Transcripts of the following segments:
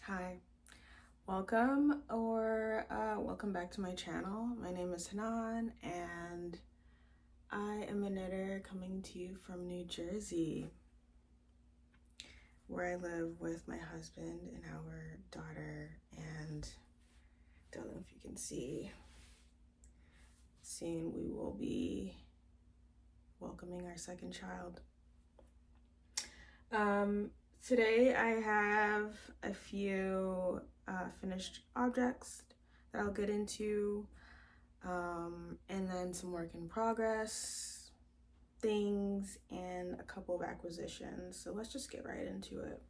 Hi, welcome back to my channel. My name is HANAAN and I am a knitter coming to you from New Jersey, where I live with my husband and our daughter, and don't know if you can see, soon we will be welcoming our second child. Today I have a few finished objects that I'll get into, and then some work in progress things and a couple of acquisitions. So let's just get right into it.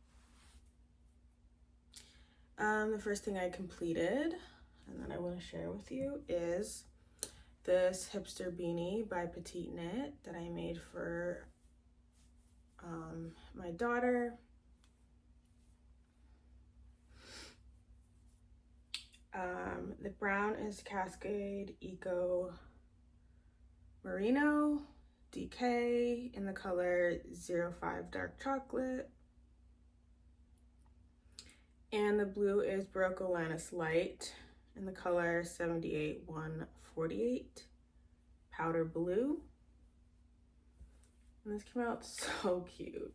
The first thing I completed and that I want to share with you is this Hipster beanie by Petite that I made for my daughter. The brown is Cascade Eco Merino DK in the color 05 Dark Chocolate. And the blue is Baroque Lannis Light in the color 78 148 Powder Blue. And this came out so cute.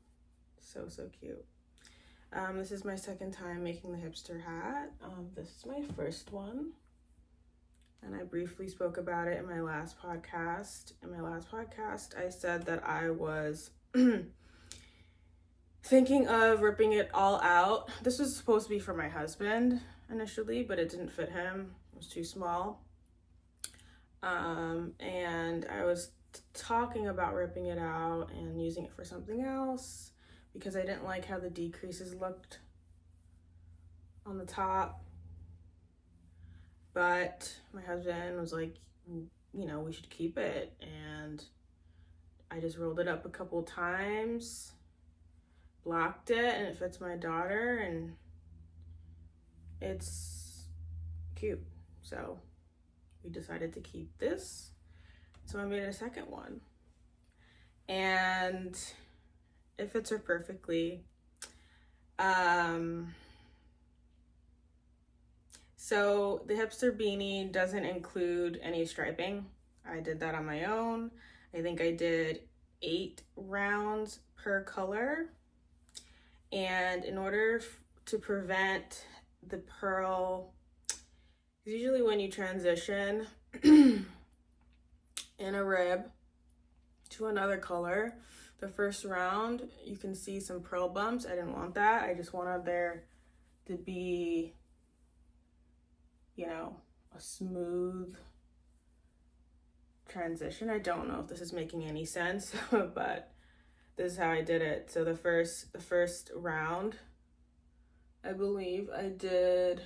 So cute. This is my second time making the Hipster hat. This is my first one, and I briefly spoke about it in my last podcast. In my last podcast, I said that I was thinking of ripping it all out. This was supposed to be for my husband initially, but it didn't fit him. It was too small. And I was talking about ripping it out and using it for something else, because I didn't like how the decreases looked on the top. But my husband was like, you know, we should keep it. And I just rolled it up a couple times, blocked it, and it fits my daughter, and it's cute. So we decided to keep this. So I made a second one. And it fits her perfectly. So the Hipster beanie doesn't include any striping. I did that on my own. I think I did 8 rounds per color. And in order to prevent the pearl, usually when you transition in a rib to another color, the first round, you can see some pearl bumps. I didn't want that. I just wanted there to be, you know, a smooth transition. I don't know if this is making any sense, but this is how I did it. So the first round, I believe I did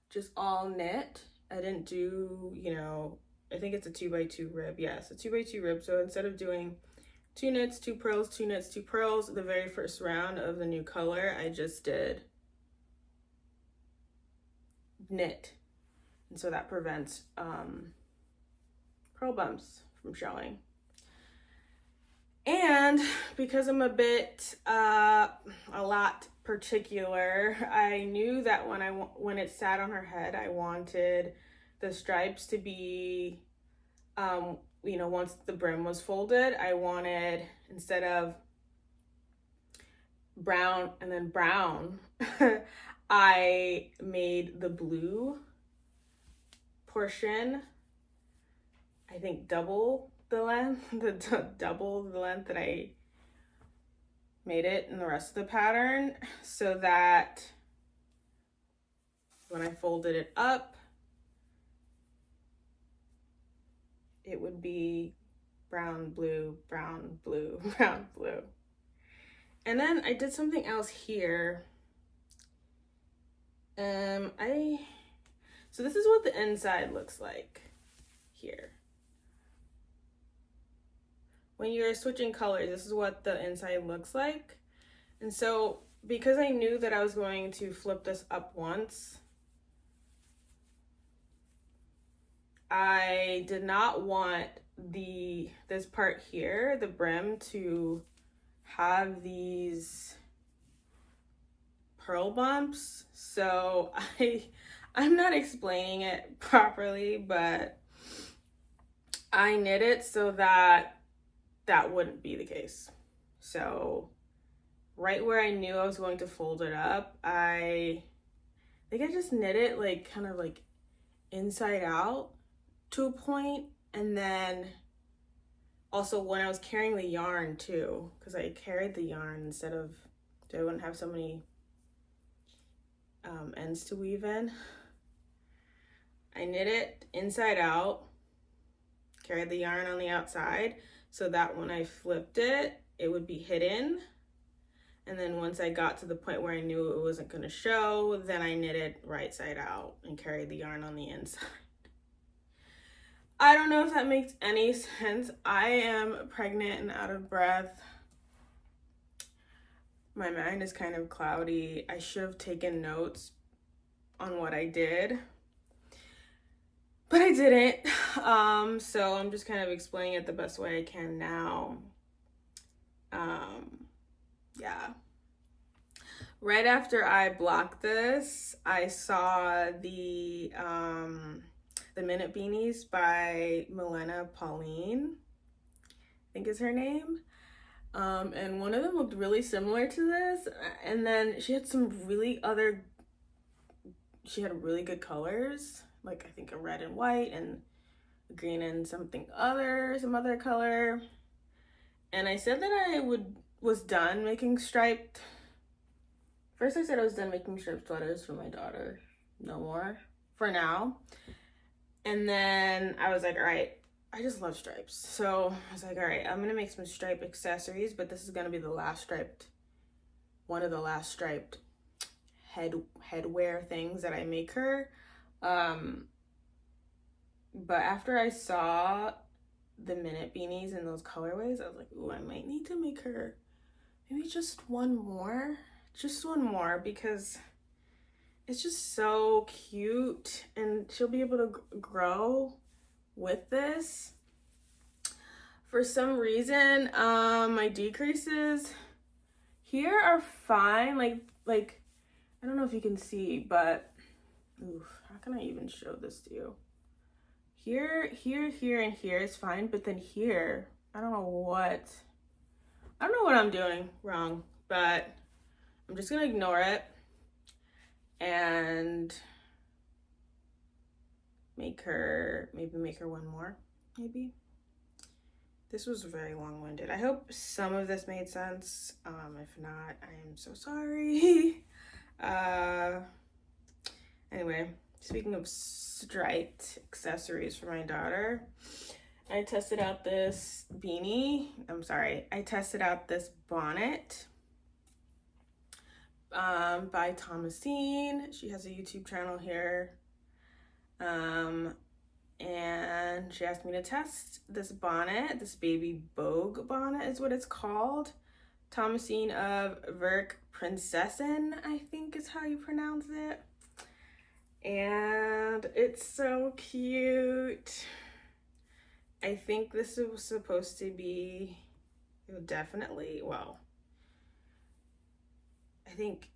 just all knit. I didn't do, you know, I think it's a 2x2 rib. Yes, a 2x2 rib. So instead of doing 2 knits, 2 purls, 2 knits, 2 purls, the very first round of the new color, I just did knit. And so that prevents pearl bumps from showing. And because I'm a bit, a lot particular, I knew that when it sat on her head, I wanted the stripes to be, you know, once the brim was folded, I wanted, instead of brown and then brown, I made the blue portion, I think double the length, double the length that I made it in the rest of the pattern, so that when I folded it up, it would be brown, blue, brown, blue, brown, blue. And then I did something else here. So this is what the inside looks like here. When you're switching colors, this is what the inside looks like. And so because I knew that I was going to flip this up once, I did not want this part here, the brim, to have these curl bumps. So I'm not explaining it properly, but I knit it so that that wouldn't be the case. So right where I knew I was going to fold it up, I think I just knit it like kind of like inside out to a point, and then also when I was carrying the yarn too, because I carried the yarn instead of, so I wouldn't have so many ends to weave in. I knit it inside out, carried the yarn on the outside, so that when I flipped it, it would be hidden. And then once I got to the point where I knew it wasn't going to show, then I knit it right side out and carried the yarn on the inside. I don't know if that makes any sense. I am pregnant and out of breath. My mind is kind of cloudy. I should have taken notes on what I did, but I didn't. So I'm just kind of explaining it the best way I can now. Yeah. Right after I blocked this, I saw the Minute Beanies by Milena Pauline, I think is her name. And one of them looked really similar to this. And then she had some really really good colors, like I think a red and white and a green and some other color. And I said that I was done making striped. First I said I was done making striped sweaters for my daughter. No more for now. And then I was like, all right, I just love stripes. So I was like, all right, I'm gonna make some striped accessories, but this is gonna be one of the last striped headwear things that I make her. But after I saw the Minute Beanies in those colorways, I was like, ooh, I might need to make her maybe just one more, because it's just so cute and she'll be able to grow with this. For some reason, my decreases here are fine. Like I don't know if you can see, but oof, how can I even show this to you? Here, and here is fine, but then here, I don't know what I'm doing wrong, but I'm just gonna ignore it and make her one more, maybe. This was very long-winded. I hope some of this made sense. If not, I am so sorry. Anyway, speaking of striped accessories for my daughter, I tested out this I tested out this bonnet by Thomasine. She has a YouTube channel here. And she asked me to test this bonnet. This baby Bogue bonnet is what it's called. Thomasine of Verk Prinsessen, I think is how you pronounce it. And it's so cute. I think this was supposed to be definitely, well, I think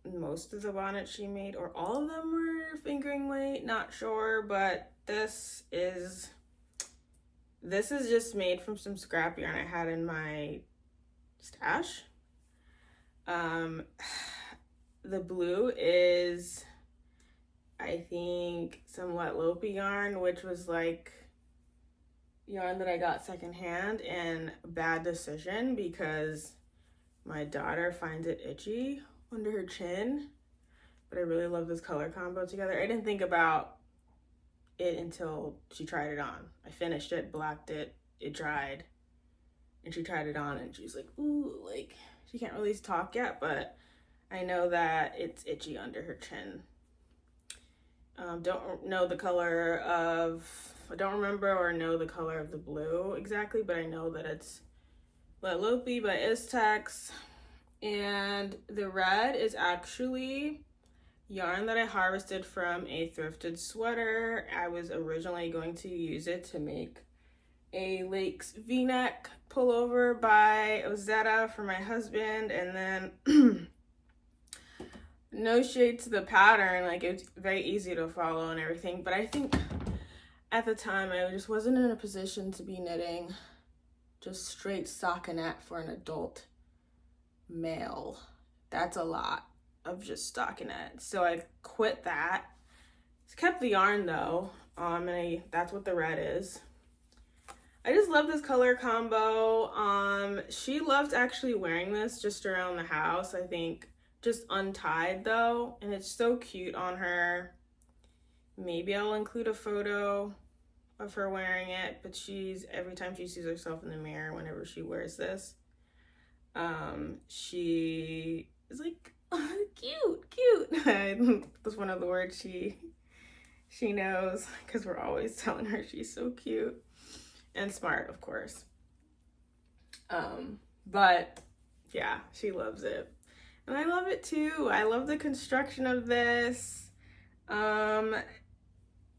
most of the bonnets she made, or all of them, were fingering weight, not sure, but this is just made from some scrap yarn I had in my stash. The blue is, I think, some wet loopy yarn, which was like yarn that I got secondhand, and a bad decision because my daughter finds it itchy under her chin. But I really love this color combo together. I didn't think about it until she tried it on. I finished it, blacked it, it dried, and she tried it on and she's like, ooh, like she can't really talk yet, but I know that it's itchy under her chin. Don't know the color of, I don't remember or know the color of the blue exactly, but I know that it's Wet Loopy by Iztex. And the red is actually yarn that I harvested from a thrifted sweater. I was originally going to use it to make a Lakes V-neck pullover by Ozetta for my husband, and then no shade to the pattern, like it's very easy to follow and everything, but I think at the time I just wasn't in a position to be knitting just straight stockinette for an adult male. That's a lot of just stockinette, so I quit that. Kept the yarn though, and that's what the red is. I just love this color combo. She loved actually wearing this just around the house, I think, just untied though, and it's so cute on her. Maybe I'll include a photo of her wearing it, but every time she sees herself in the mirror, whenever she wears this, she is like, oh, cute. That's one of the words she knows, because we're always telling her she's so cute and smart, of course. But yeah, she loves it. And I love it too. I love the construction of this.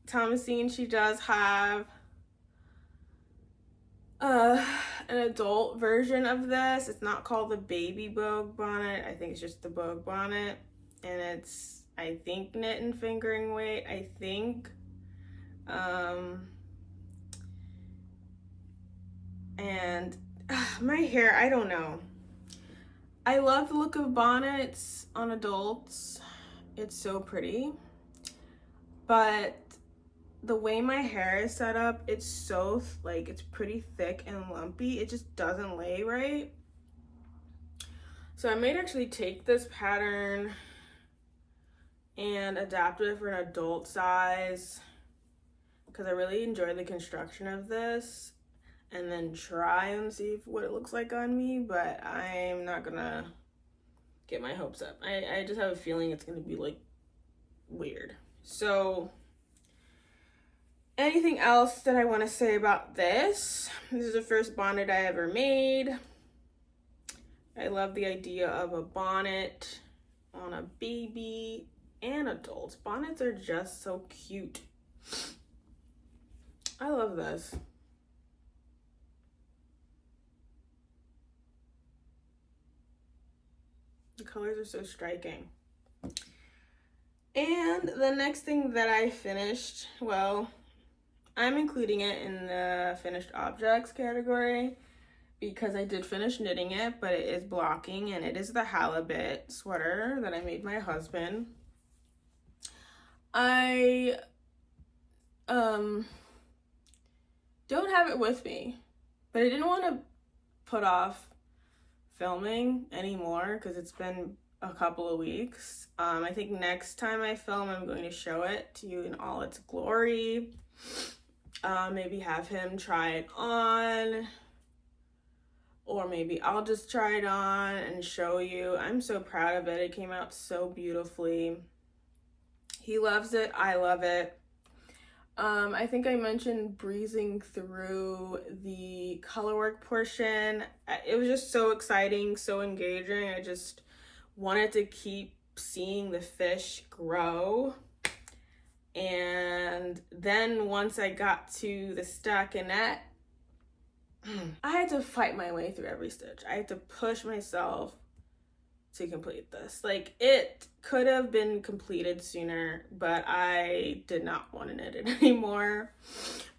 Thomasine, she does have an adult version of this. It's not called the baby Bogue bonnet. I think it's just the Bogue bonnet. And it's, I think, knit and fingering weight, I think. And my hair, I don't know. I love the look of bonnets on adults. It's so pretty. But the way my hair is set up, it's so, like, it's pretty thick and lumpy. It just doesn't lay right. So I might actually take this pattern and adapt it for an adult size, because I really enjoy the construction of this, and then try and see what it looks like on me, but I'm not gonna get my hopes up. I just have a feeling it's gonna be like weird. So anything else that I want to say about this? This is the first bonnet I ever made. I love the idea of a bonnet on a baby and adults. Bonnets are just so cute. I love this. The colors are so striking. And the next thing that I finished, well, I'm including it in the finished objects category because I did finish knitting it, but it is blocking, and it is the Halibut sweater that I made my husband. I don't have it with me, but I didn't want to put off filming anymore because it's been a couple of weeks. I think next time I film, I'm going to show it to you in all its glory. Maybe have him try it on, or maybe I'll just try it on and show you. I'm so proud of it. It came out so beautifully. He loves it. I love it. I think I mentioned breezing through the colorwork portion. It was just so exciting, so engaging. I just wanted to keep seeing the fish grow. And then once I got to the stockinette, I had to fight my way through every stitch. I had to push myself to complete this. Like, it could have been completed sooner, but I did not want to knit it anymore.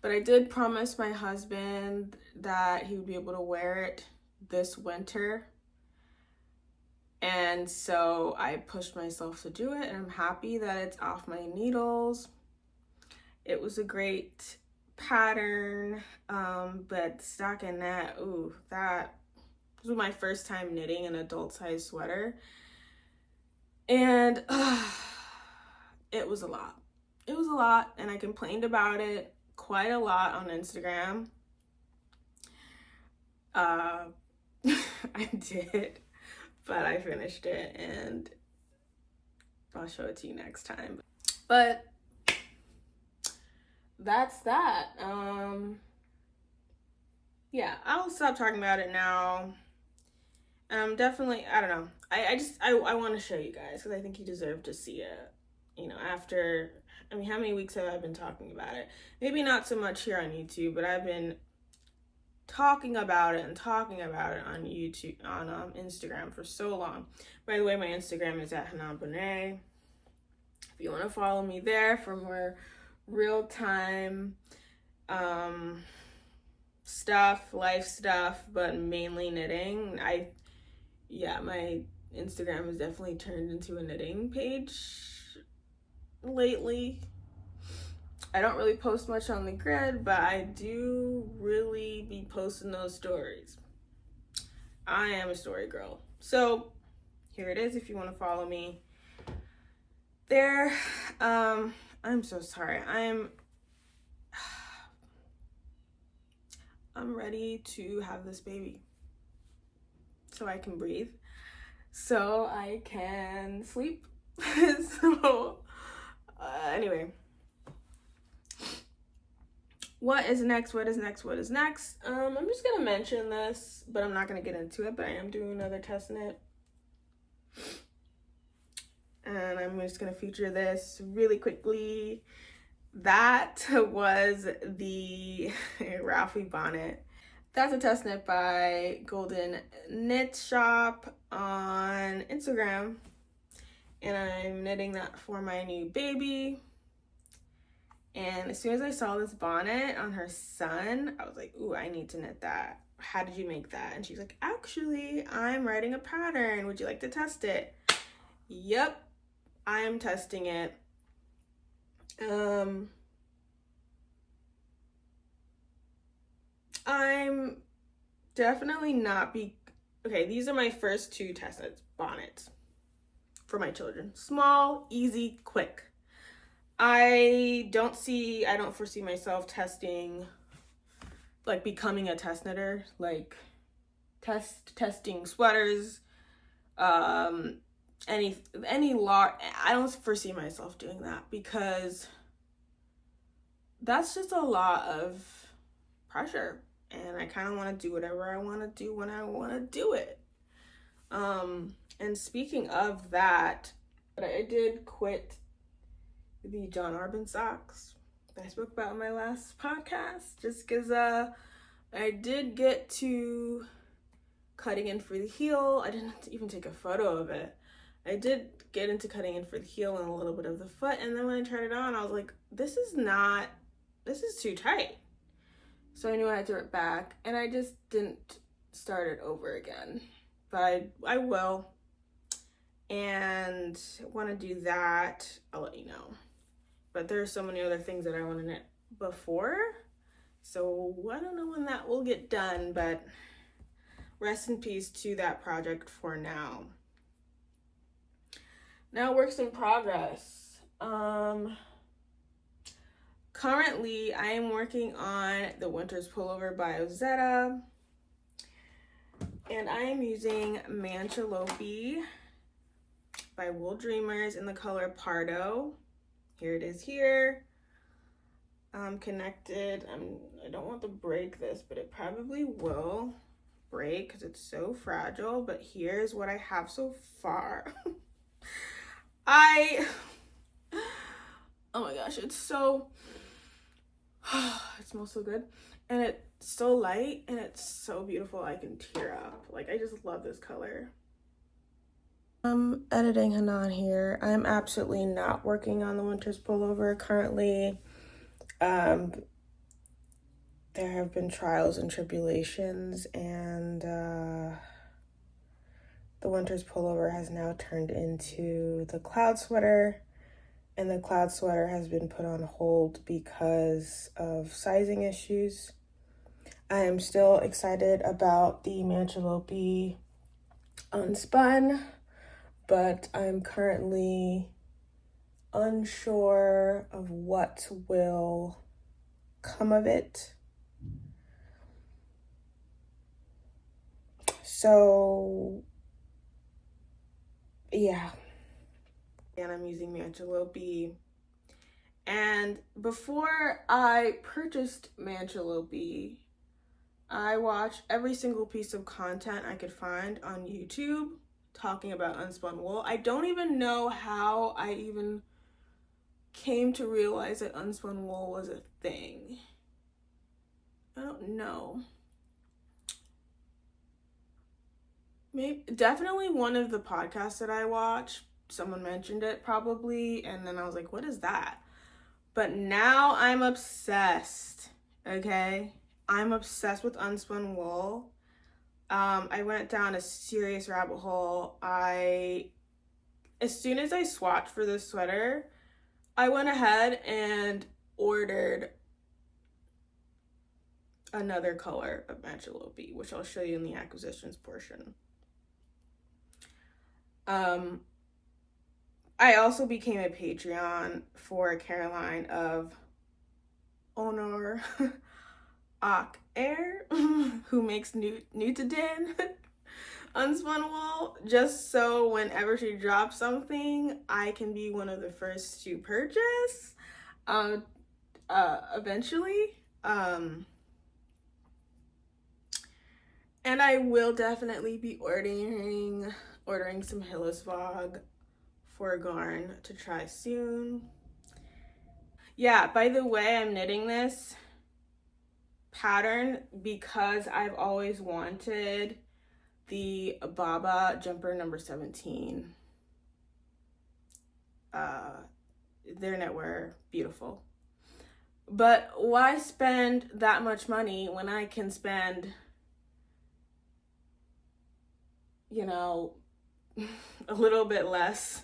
But I did promise my husband that he would be able to wear it this winter. And so I pushed myself to do it, and I'm happy that it's off my needles. It was a great pattern, but stockinette, ooh, that was my first time knitting an adult size sweater, and it was a lot. It was a lot, and I complained about it quite a lot on Instagram. I did, but I finished it, and I'll show it to you next time. But that's that. Yeah, I'll stop talking about it now. Definitely, I don't know. I want to show you guys because I think you deserve to see it. You know, after, I mean, how many weeks have I been talking about it? Maybe not so much here on YouTube, but I've been talking about it and talking about it on YouTube, on Instagram for so long. By the way, my Instagram is at HANAAN BONET. If you want to follow me there for more real-time stuff, life stuff, but mainly knitting. My Instagram has definitely turned into a knitting page lately. I don't really post much on the grid, but I do really be posting those stories. I am a story girl. So here it is if you want to follow me there. I'm so sorry. I'm ready to have this baby so I can breathe, so I can sleep. So anyway, what is next? I'm just gonna mention this, but I'm not gonna get into it, but I am doing another test knit, and I'm just gonna feature this really quickly. That was the Ralphie Bonnet. That's a test knit by goldenknitshop on Instagram, and I'm knitting that for my new baby. And as soon as I saw this bonnet on her son, I was like, ooh, I need to knit that. How did you make that? And she's like, actually, I'm writing a pattern. Would you like to test it? Yep, I am testing it. I'm definitely not okay, these are my first 2 test knits bonnets for my children. Small, easy, quick. I don't foresee myself testing, like becoming a test knitter, like testing sweaters, any large. I don't foresee myself doing that because that's just a lot of pressure, and I kind of want to do whatever I want to do when I want to do it. And speaking of that, I did quit the John Arbin socks that I spoke about in my last podcast, just because I did get to cutting in for the heel. I didn't even take a photo of it. I did get into cutting in for the heel and a little bit of the foot, and then when I tried it on, I was like, this is too tight. So I knew I had to rip back, and I just didn't start it over again. But I will, and want to do that. I'll let you know. But there are so many other things that I want to knit before, so I don't know when that will get done, but rest in peace to that project for now. Now, works in progress. Currently, I am working on the Winter's Pullover by Ozetta, and I am using Manchalope by Wool Dreamers in the color Pardo. Here it is here. I'm connected. I don't want to break this, but it probably will break because it's so fragile, but here's what I have so far. Oh my gosh, it's so, it smells so good, and it's so light, and it's so beautiful. I can tear up. Like, I just love this color. I'm editing Hanan here. I'm absolutely not working on the Winter's Pullover currently. There have been trials and tribulations, and the Winter's Pullover has now turned into the cloud sweater, and the cloud sweater has been put on hold because of sizing issues. I am still excited about the Manchalope unspun, but I'm currently unsure of what will come of it. So, yeah. And I'm using Manchalope. And before I purchased Manchalope, I watched every single piece of content I could find on YouTube talking about unspun wool. I don't even know how I even came to realize that unspun wool was a thing. I don't know. Maybe definitely one of the podcasts that I watch, someone mentioned it probably, and then I was like, what is that? But now I'm obsessed. Okay? I'm obsessed with unspun wool. I went down a serious rabbit hole. As soon as I swatched for this sweater, I went ahead and ordered another color of Antelope, which I'll show you in the acquisitions portion. I also became a Patreon for Caroline of Honor Ak Air, who makes Nutiden unspun wool, just so whenever she drops something, I can be one of the first to purchase eventually. And I will definitely be ordering some Hillesvog for Garn to try soon. Yeah, by the way, I'm knitting this pattern because I've always wanted the Baba jumper number 17. Their knitwear, beautiful. But why spend that much money when I can spend, you know, a little bit less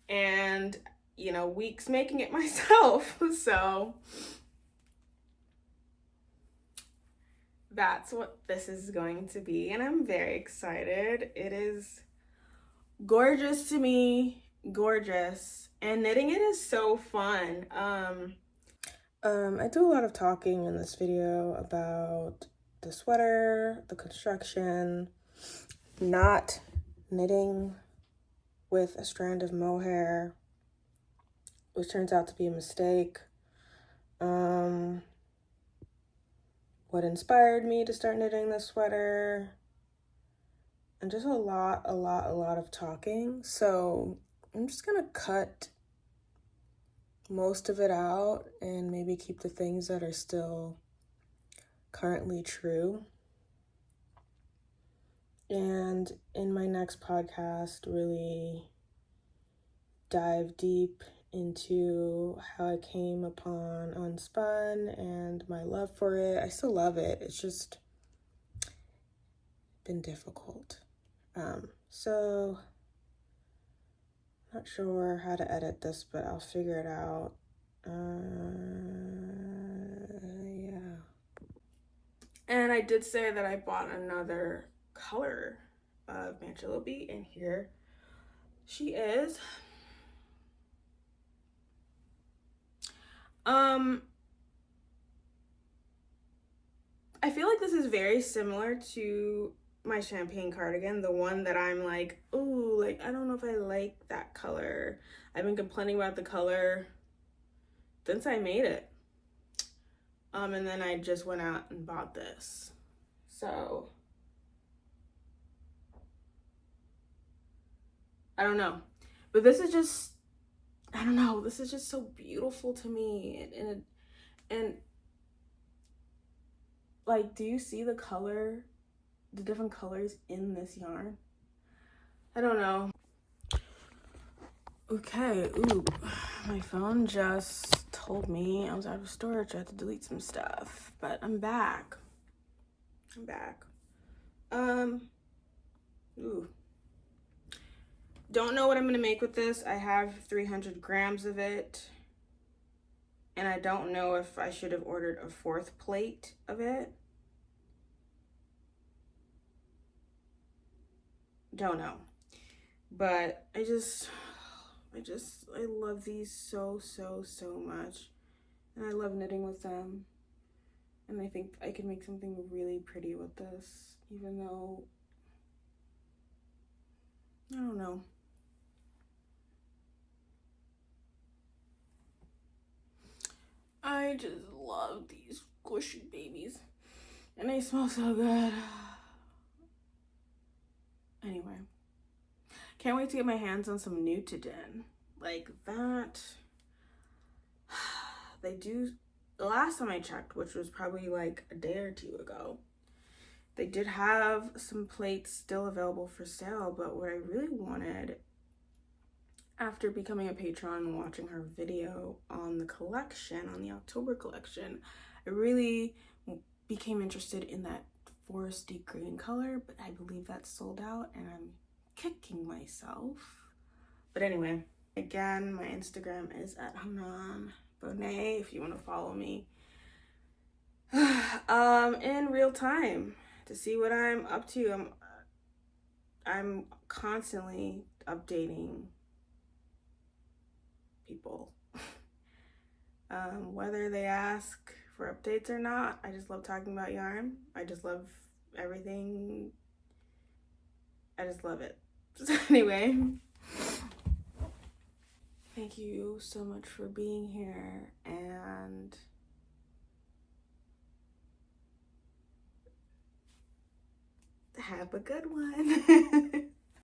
and, you know, weeks making it myself. So that's what this is going to be, and I'm very excited. It is gorgeous to me, gorgeous, and knitting it is so fun. I do a lot of talking in this video about the sweater, the construction, not knitting with a strand of mohair, which turns out to be a mistake. What inspired me to start knitting this sweater, and just a lot of talking. So I'm just gonna cut most of it out and maybe keep the things that are still currently true. And in my next podcast, really dive deep into how I came upon Unspun and my love for it. I still love it. It's just been difficult. So not sure how to edit this, but I'll figure it out. Yeah. And I did say that I bought another color of Antelope, and here she is. I feel like this is very similar to my champagne cardigan, the one that I'm like, ooh, like, I don't know if I like that color. I've been complaining about the color since I made it. And then I just went out and bought this. So, I don't know. But this is just, I don't know, this is just so beautiful to me. And like, do you see the color, the different colors in this yarn? I don't know. Okay, ooh, my phone just told me I was out of storage. I had to delete some stuff, but I'm back. Ooh. Don't know what I'm gonna make with this. I have 300 grams of it, and I don't know if I should have ordered a 4th plate of it. Don't know, but I love these so much, and I love knitting with them, and I think I can make something really pretty with this, even though, I don't know. I just love these squishy babies, and they smell so good. Anyway, can't wait to get my hands on some Nutiden. Like that. They do, the last time I checked, which was probably like a day or two ago, They did have some plates still available for sale, but what I really wanted after becoming a patron and watching her video on the collection, on the October collection, I really became interested in that foresty green color, but I believe that's sold out and I'm kicking myself. But anyway, again, my Instagram is at HANAAN BONET if you want to follow me in real time to see what I'm up to. I'm constantly updating people. Whether they ask for updates or not, I just love talking about yarn. I just love everything. I just love it. So anyway, thank you so much for being here, and have a good one.